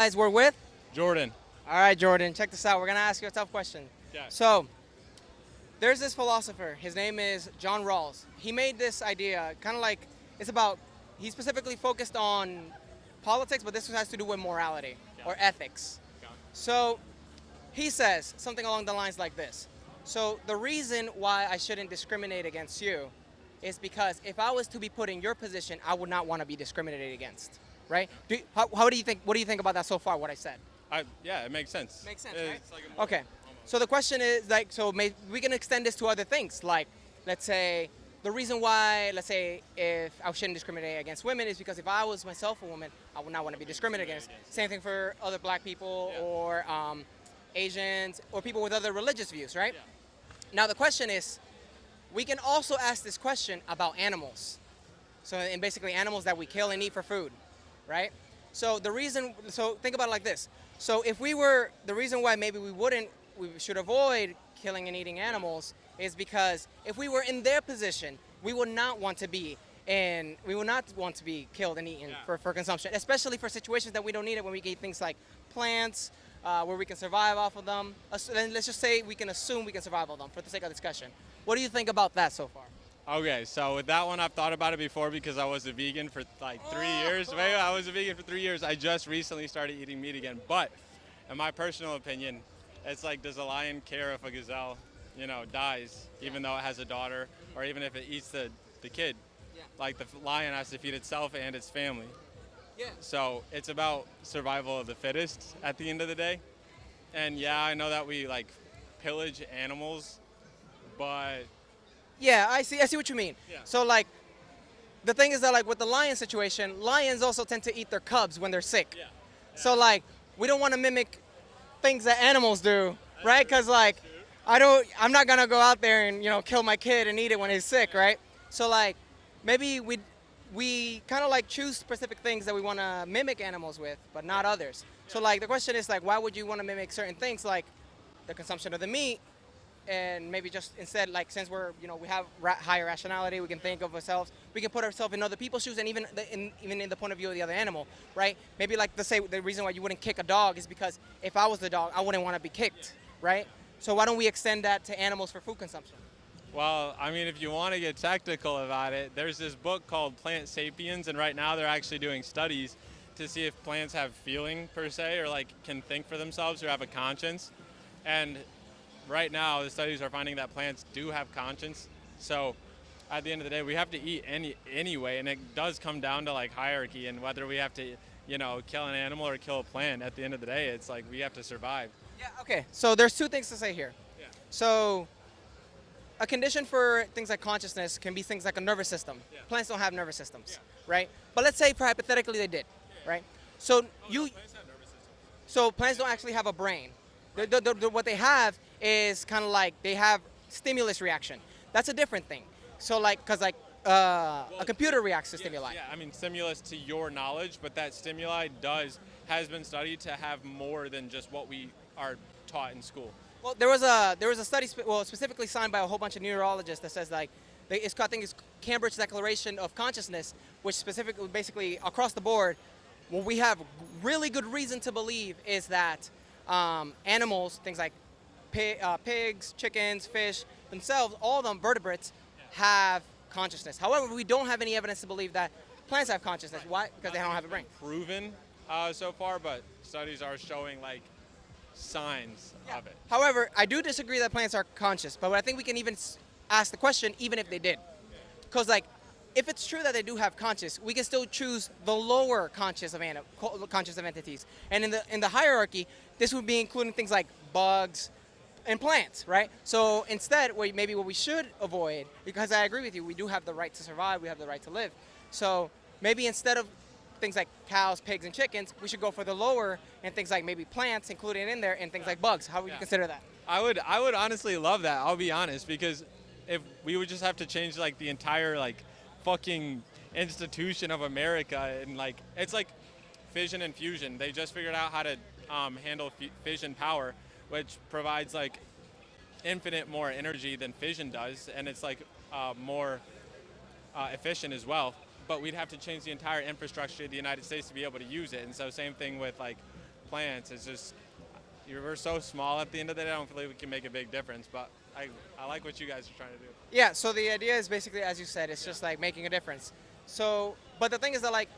Guys, we're with. Jordan. All right, Jordan, check this out. We're gonna ask you a tough question. Yeah. So, there's this philosopher. His name is John Rawls. He made this idea, kind of like it's about. He specifically focused on politics, but this has to do with morality or ethics. So, he says something along the lines like this. So, the reason why I shouldn't discriminate against you is because if I was to be put in your position, I would not want to be discriminated against. Right? How do you think? What do you think about that so far? What I said? Yeah, it makes sense. Makes sense, right? It's like a moral Okay. almost. So the question is like, so we can extend this to other things. Like, let's say the reason why, let's say, if I shouldn't discriminate against women is because if I was myself a woman, I would not want to be discriminated against. Same thing for other black people Yeah. or Asians or people with other religious views, right? Yeah. Now the question is, we can also ask this question about animals. So, and basically animals that we kill and eat for food, right? So think about it like this. So if we were, the reason why maybe we should avoid killing and eating animals is because if we were in their position, we would not want to be we would not want to be killed and eaten Yeah. for consumption, especially for situations that we don't need it when we eat things like plants, where we can survive off of them. Then let's just say we can assume we can survive off them for the sake of discussion. What do you think about that so far? Okay, so with that one, I've thought about it before because I was a vegan for like 3 years. Maybe I was a vegan for 3 years. I just recently started eating meat again. But in my personal opinion, it's like, does a lion care if a gazelle, dies, even though it has a daughter, or even if it eats the kid? Yeah. Like the lion has to feed itself and its family. Yeah. So it's about survival of the fittest at the end of the day. And yeah, I know that we like pillage animals, but Yeah, I see. I see what you mean. Yeah. So like, the thing is that like with the lion situation, lions also tend to eat their cubs when they're sick. yeah. So like, we don't want to mimic things that animals do, right? true. Because like, I'm not gonna go out there and kill my kid and eat it when he's sick, right? So like, maybe we kind of like choose specific things that we want to mimic animals with, but not others. So like, the question is like, why would you want to mimic certain things like the consumption of the meat? And maybe just instead, like since we have higher rationality, we can think of ourselves, we can put ourselves in other people's shoes, and even in the point of view of the other animal, right? Maybe like let's say the reason why you wouldn't kick a dog is because if I was the dog, I wouldn't want to be kicked, right? So why don't we extend that to animals for food consumption? Well, I mean, if you want to get technical about it, there's this book called Plant Sapiens, and right now they're actually doing studies to see if plants have feeling per se, or like can think for themselves or have a conscience. And right now, the studies are finding that plants do have conscience. So at the end of the day, we have to eat anyway, and it does come down to like hierarchy and whether we have to, kill an animal or kill a plant. At the end of the day, it's like we have to survive. Yeah. Okay. So there's two things to say here. Yeah. So a condition for things like consciousness can be things like a nervous system. Yeah. Plants don't have nervous systems, Yeah. right? But let's say hypothetically they did, right? So so plants don't actually have a brain. What they have is kind of like they have stimulus reaction. That's a different thing. So like, cause like a computer reacts to stimuli. Yeah, I mean stimulus to your knowledge, but that stimuli has been studied to have more than just what we are taught in school. Well, there was a study, specifically signed by a whole bunch of neurologists that says like, I think it's Cambridge Declaration of Consciousness, which specifically, basically across the board, what we have really good reason to believe is that animals, things like pigs, chickens, fish, themselves, all of them vertebrates, have consciousness. However, we don't have any evidence to believe that plants have consciousness. Why? Because they don't have a brain. Proven so far, but studies are showing like signs of it. However, I do disagree that plants are conscious, but I think we can even ask the question, even if they did. Because, like, if it's true that they do have conscious, we can still choose the lower conscious of conscious of entities. And in the hierarchy, this would be including things like bugs and plants, right? So instead, maybe what we should avoid, because I agree with you, we do have the right to survive, we have the right to live. So maybe instead of things like cows, pigs, and chickens, we should go for the lower and things like maybe plants included in there and things like bugs. How would you consider that? I would honestly love that. I'll be honest, because if we would just have to change like the entire like fucking institution of America, and like it's like fission and fusion. They just figured out how to handle fission power, which provides like infinite more energy than fission does, and it's like more efficient as well. But we'd have to change the entire infrastructure of the United States to be able to use it. And so same thing with like plants. It's just we're so small at the end of the day. I don't feel like we can make a big difference. But I like what you guys are trying to do. Yeah, so the idea is basically, as you said, it's just like making a difference. So, but the thing is that, like,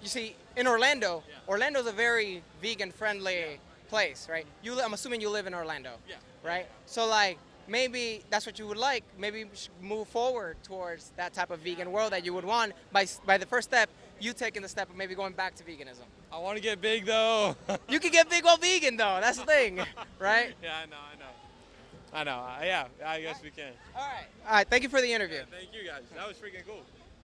you see, in Orlando, Orlando's a very vegan-friendly place, right? I'm assuming you live in Orlando, Yeah. right? So, like, maybe that's what you would like. Maybe we should move forward towards that type of vegan world that you would want by the first step, you taking the step of maybe going back to veganism. I want to get big though. You can get big while vegan, though. That's the thing, right? Yeah, I know. Yeah, I guess we can. All right. All right. Thank you for the interview. Thank you guys. That was freaking cool.